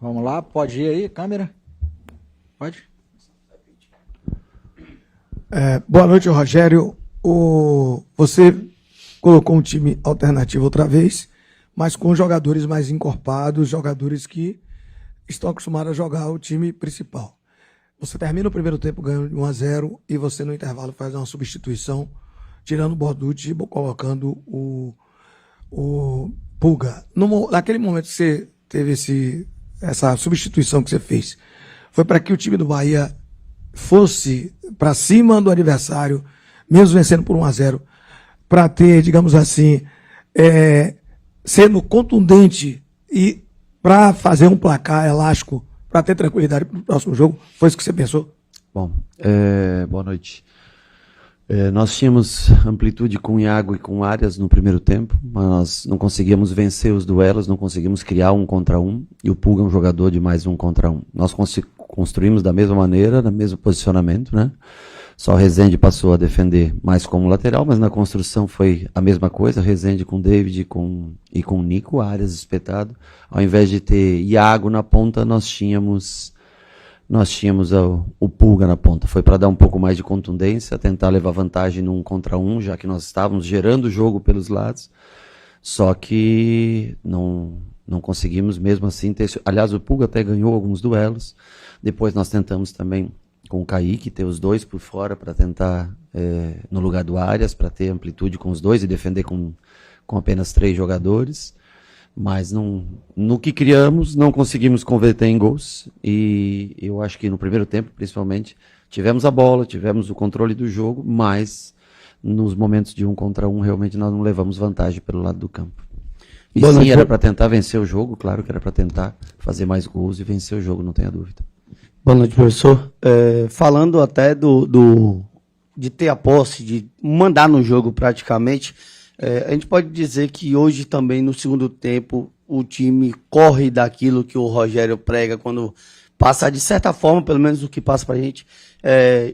Vamos lá, pode ir aí, câmera? Pode? Boa noite, Rogério. Você colocou um time alternativo outra vez, mas com jogadores mais encorpados, jogadores que estão acostumados a jogar o time principal. Você termina o primeiro tempo ganhando de 1-0 e você no intervalo faz uma substituição, tirando o Borducci e colocando o Pulga. Naquele momento que você teve essa substituição que você fez, foi para que o time do Bahia fosse para cima do adversário, mesmo vencendo por 1-0, para ter, digamos assim, sendo contundente e para fazer um placar elástico, para ter tranquilidade para o próximo jogo? Foi isso que você pensou? Bom, boa noite. Nós tínhamos amplitude com Iago e com Arias no primeiro tempo, mas nós não conseguíamos vencer os duelos, não conseguimos criar 1 contra 1, e o Pulga é um jogador de mais 1 contra 1. Nós construímos da mesma maneira, no mesmo posicionamento, né? Só o Rezende passou a defender mais como lateral, mas na construção foi a mesma coisa, Rezende com David e com Nico, Arias espetado. Ao invés de ter Iago na ponta, nós tínhamos o Pulga na ponta. Foi para dar um pouco mais de contundência, tentar levar vantagem no 1 contra 1, já que nós estávamos gerando o jogo pelos lados. Só que não conseguimos mesmo assim ter... Aliás, o Pulga até ganhou alguns duelos. Depois nós tentamos também com o Kaique ter os dois por fora para tentar, no lugar do Arias, para ter amplitude com os dois e defender com apenas 3 jogadores. Mas no que criamos, não conseguimos converter em gols, e eu acho que no primeiro tempo, principalmente, tivemos a bola, tivemos o controle do jogo, mas nos momentos de 1 contra 1, realmente nós não levamos vantagem pelo lado do campo. E sim, era para tentar vencer o jogo, claro que era para tentar fazer mais gols e vencer o jogo, não tenha dúvida. Boa noite, professor. Falando até de ter a posse, de mandar no jogo praticamente, a gente pode dizer que hoje também, no segundo tempo, o time corre daquilo que o Rogério prega quando passa, de certa forma, pelo menos o que passa pra gente,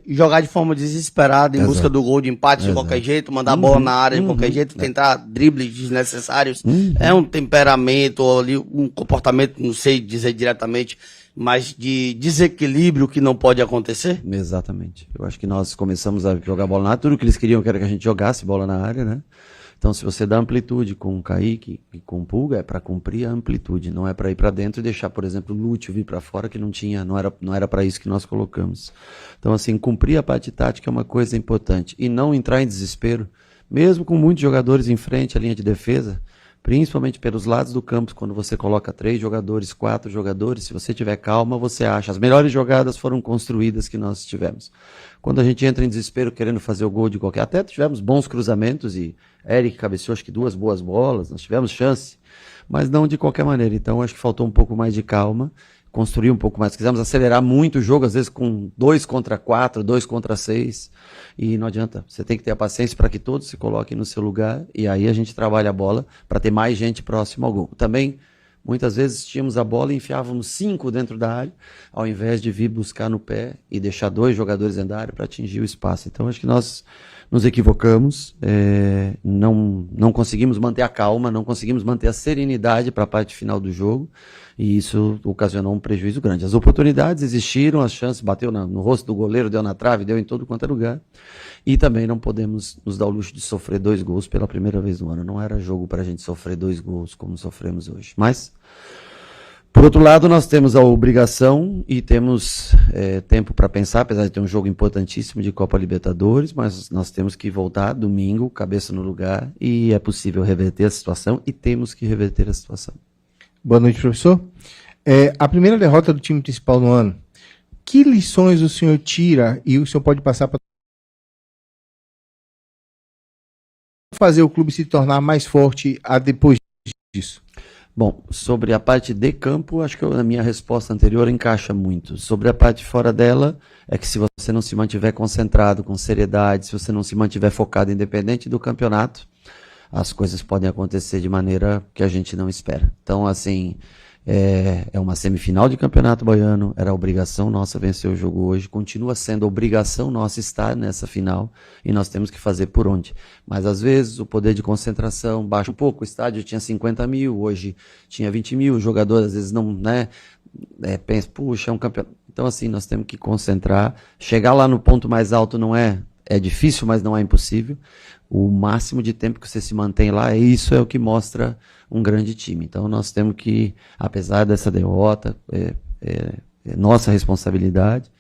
jogar de forma desesperada em busca do gol de empate de qualquer jeito, mandar a bola na área de qualquer jeito, tentar dribles desnecessários. É um temperamento ali, um comportamento, não sei dizer diretamente, mas de desequilíbrio que não pode acontecer? Exatamente. Eu acho que nós começamos a jogar bola na área, tudo que eles queriam era que a gente jogasse bola na área, né? Então, se você dá amplitude com o Kaique e com o Pulga, é para cumprir a amplitude, não é para ir para dentro e deixar, por exemplo, o Lúcio vir para fora, que não era para isso que nós colocamos. Então, assim, cumprir a parte tática é uma coisa importante. E não entrar em desespero, mesmo com muitos jogadores em frente à linha de defesa, principalmente pelos lados do campo, quando você coloca 3 jogadores, 4 jogadores, se você tiver calma, você acha. As melhores jogadas foram construídas que nós tivemos. Quando a gente entra em desespero querendo fazer o gol de qualquer... Até tivemos bons cruzamentos e Eric cabeceou acho que 2 boas bolas, nós tivemos chance, mas não de qualquer maneira. Então acho que faltou um pouco mais de calma, construir um pouco mais. Quisemos acelerar muito o jogo, às vezes com 2 contra 4, 2 contra 6, e não adianta. Você tem que ter a paciência para que todos se coloquem no seu lugar, e aí a gente trabalha a bola para ter mais gente próxima ao gol. Também, muitas vezes tínhamos a bola e enfiávamos 5 dentro da área, ao invés de vir buscar no pé e deixar 2 jogadores dentro da área para atingir o espaço. Então acho que nós nos equivocamos, não conseguimos manter a calma, não conseguimos manter a serenidade para a parte final do jogo, e isso ocasionou um prejuízo grande. As oportunidades existiram, as chances, bateu no rosto do goleiro, deu na trave, deu em todo quanto é lugar, e também não podemos nos dar o luxo de sofrer 2 gols pela primeira vez no ano. Não era jogo para a gente sofrer 2 gols como sofremos hoje. Mas, por outro lado, nós temos a obrigação e temos tempo para pensar, apesar de ter um jogo importantíssimo de Copa Libertadores, mas nós temos que voltar domingo, cabeça no lugar, e é possível reverter a situação, e temos que reverter a situação. Boa noite, professor. A primeira derrota do time principal no ano, que lições o senhor tira e o senhor pode passar para fazer o clube se tornar mais forte depois disso? Bom, sobre a parte de campo, acho que a minha resposta anterior encaixa muito. Sobre a parte fora dela, é que se você não se mantiver concentrado, com seriedade, se você não se mantiver focado, independente do campeonato, as coisas podem acontecer de maneira que a gente não espera. Então, assim, é uma semifinal de campeonato baiano, era obrigação nossa vencer o jogo hoje, continua sendo obrigação nossa estar nessa final, e nós temos que fazer por onde. Mas às vezes o poder de concentração baixa um pouco, o estádio tinha 50 mil, hoje tinha 20 mil, o jogador às vezes pensa, puxa, é um campeonato. Então, assim, nós temos que concentrar. Chegar lá no ponto mais alto não é difícil, mas não é impossível. O máximo de tempo que você se mantém lá, isso é o que mostra um grande time. Então, nós temos que, apesar dessa derrota, é nossa responsabilidade,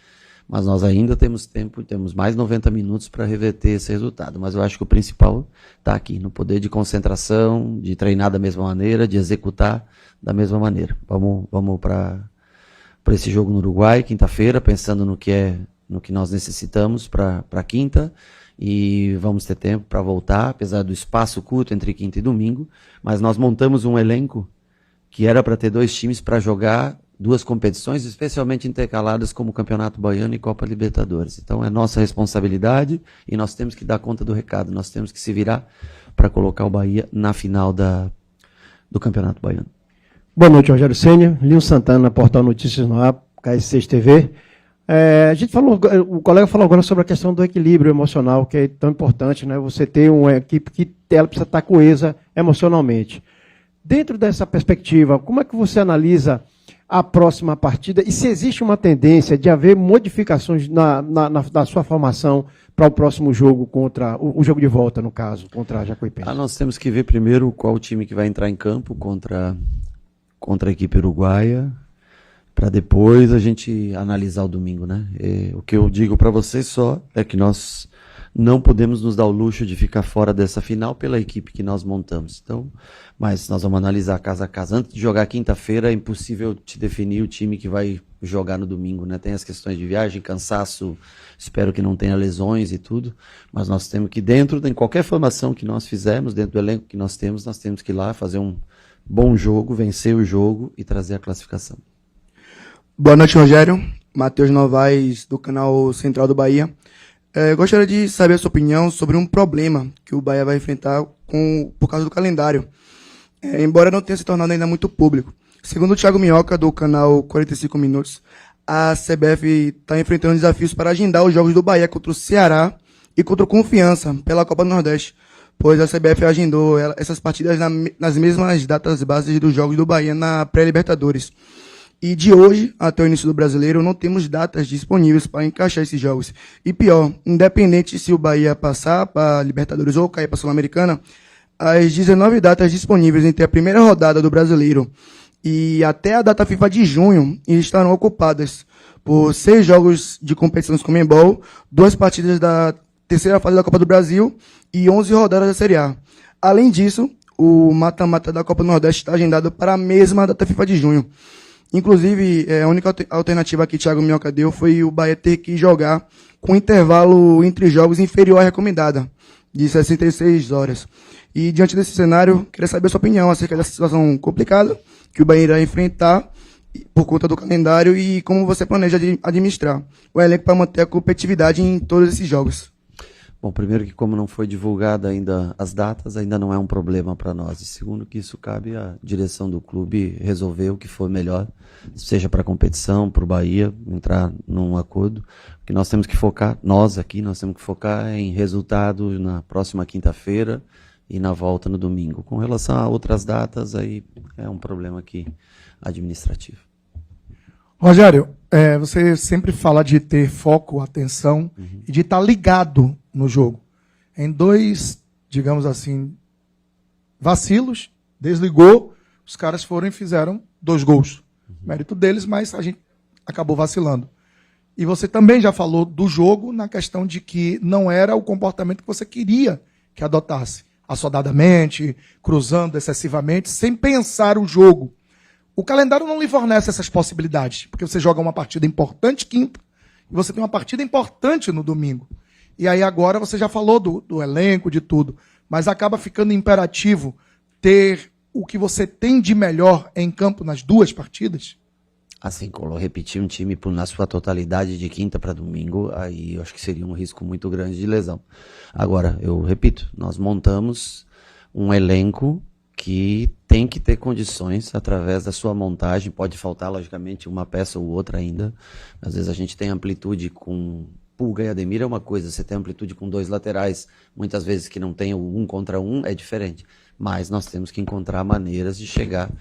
mas nós ainda temos tempo, temos mais 90 minutos para reverter esse resultado. Mas eu acho que o principal está aqui, no poder de concentração, de treinar da mesma maneira, de executar da mesma maneira. Vamos para esse jogo no Uruguai, quinta-feira, pensando no que nós necessitamos para quinta, e vamos ter tempo para voltar, apesar do espaço curto entre quinta e domingo, mas nós montamos um elenco que era para ter 2 times para jogar 2 competições, especialmente intercaladas como Campeonato Baiano e Copa Libertadores. Então é nossa responsabilidade e nós temos que dar conta do recado, nós temos que se virar para colocar o Bahia na final do Campeonato Baiano. Boa noite, Rogério Ceni, Linho Santana, Portal Notícias no Ar, KS6 TV. A gente falou, o colega falou agora sobre a questão do equilíbrio emocional, que é tão importante, né? Você ter uma equipe que ela precisa estar coesa emocionalmente. Dentro dessa perspectiva, como é que você analisa a próxima partida e se existe uma tendência de haver modificações na sua formação para o próximo jogo, contra o jogo de volta, no caso, contra a Jacuipense? Nós temos que ver primeiro qual o time que vai entrar em campo contra a equipe uruguaia, para depois a gente analisar o domingo, né? O que eu digo para vocês só é que nós não podemos nos dar o luxo de ficar fora dessa final pela equipe que nós montamos. Então, mas nós vamos analisar casa a casa. Antes de jogar quinta-feira, é impossível te definir o time que vai jogar no domingo, né? Tem as questões de viagem, cansaço, espero que não tenha lesões e tudo, mas nós temos que, em qualquer formação que nós fizermos, dentro do elenco que nós temos que ir lá fazer um bom jogo, vencer o jogo e trazer a classificação. Boa noite, Rogério. Matheus Novaes, do canal Central do Bahia. Gostaria de saber a sua opinião sobre um problema que o Bahia vai enfrentar por causa do calendário, embora não tenha se tornado ainda muito público. Segundo o Thiago Minhoca, do canal 45 Minutos, a CBF está enfrentando desafios para agendar os jogos do Bahia contra o Ceará e contra o Confiança pela Copa do Nordeste, pois a CBF agendou essas partidas nas mesmas datas bases dos jogos do Bahia na pré-Libertadores. E de hoje até o início do Brasileiro não temos datas disponíveis para encaixar esses jogos. E pior, independente se o Bahia passar para a Libertadores ou cair para a Sul-Americana, as 19 datas disponíveis entre a primeira rodada do Brasileiro e até a data FIFA de junho estarão ocupadas por 6 jogos de competições Conmebol, 2 partidas da terceira fase da Copa do Brasil e 11 rodadas da Série A. Além disso, o mata-mata da Copa do Nordeste está agendado para a mesma data FIFA de junho. Inclusive, a única alternativa que Thiago Minhoca deu foi o Bahia ter que jogar com intervalo entre jogos inferior à recomendada, de 66 horas. E diante desse cenário, queria saber a sua opinião acerca dessa situação complicada que o Bahia irá enfrentar por conta do calendário e como você planeja administrar o elenco para manter a competitividade em todos esses jogos. Bom, primeiro que como não foi divulgada ainda as datas, ainda não é um problema para nós. E segundo que isso cabe à direção do clube resolver o que for melhor, seja para a competição, para o Bahia, entrar num acordo. O que nós temos que focar, nós temos que focar em resultado na próxima quinta-feira e na volta no domingo. Com relação a outras datas, aí é um problema aqui administrativo. Rogério, você sempre fala de ter foco, atenção e de estar ligado no jogo. Em 2, digamos assim, vacilos, desligou, os caras foram e fizeram 2 gols. Mérito deles, mas a gente acabou vacilando. E você também já falou do jogo na questão de que não era o comportamento que você queria que adotasse. Assodadamente, cruzando excessivamente, sem pensar o jogo. O calendário não lhe fornece essas possibilidades, porque você joga uma partida importante quinta e você tem uma partida importante no domingo. E aí agora você já falou do elenco, de tudo, mas acaba ficando imperativo ter o que você tem de melhor em campo nas 2 partidas? Assim, repetir um time na sua totalidade de quinta para domingo, aí eu acho que seria um risco muito grande de lesão. Agora, eu repito, nós montamos um elenco que tem que ter condições através da sua montagem, pode faltar logicamente uma peça ou outra ainda, às vezes a gente tem amplitude com Pulga e Ademir é uma coisa, você tem amplitude com 2 laterais, muitas vezes que não tem o 1 contra 1 é diferente, mas nós temos que encontrar maneiras de chegar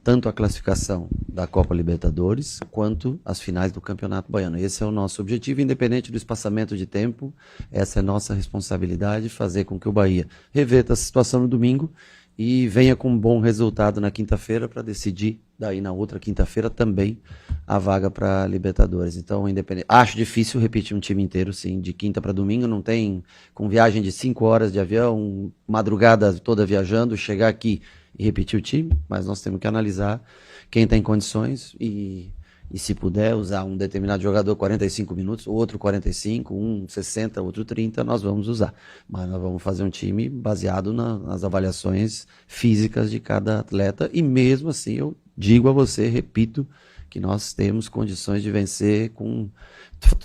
tanto a classificação da Copa Libertadores quanto as finais do Campeonato Baiano. Esse é o nosso objetivo, independente do espaçamento de tempo. Essa é nossa responsabilidade, fazer com que o Bahia reverta a situação no domingo e venha com um bom resultado na quinta-feira para decidir, daí na outra quinta-feira também, a vaga para a Libertadores. Então, independente. Acho difícil repetir um time inteiro, sim, de quinta para domingo. Não tem, com viagem de 5 horas de avião, madrugada toda viajando, chegar aqui e repetir o time, mas nós temos que analisar quem tem condições e se puder usar um determinado jogador 45 minutos, outro 45, um 60, outro 30, nós vamos usar. Mas nós vamos fazer um time baseado nas avaliações físicas de cada atleta e mesmo assim eu digo a você, repito, que nós temos condições de vencer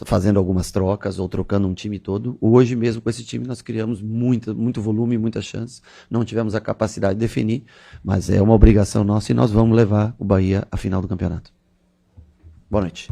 fazendo algumas trocas ou trocando um time todo. Hoje mesmo com esse time nós criamos muito volume, muitas chances, não tivemos a capacidade de definir, mas é uma obrigação nossa e nós vamos levar o Bahia à final do campeonato. Boa noite.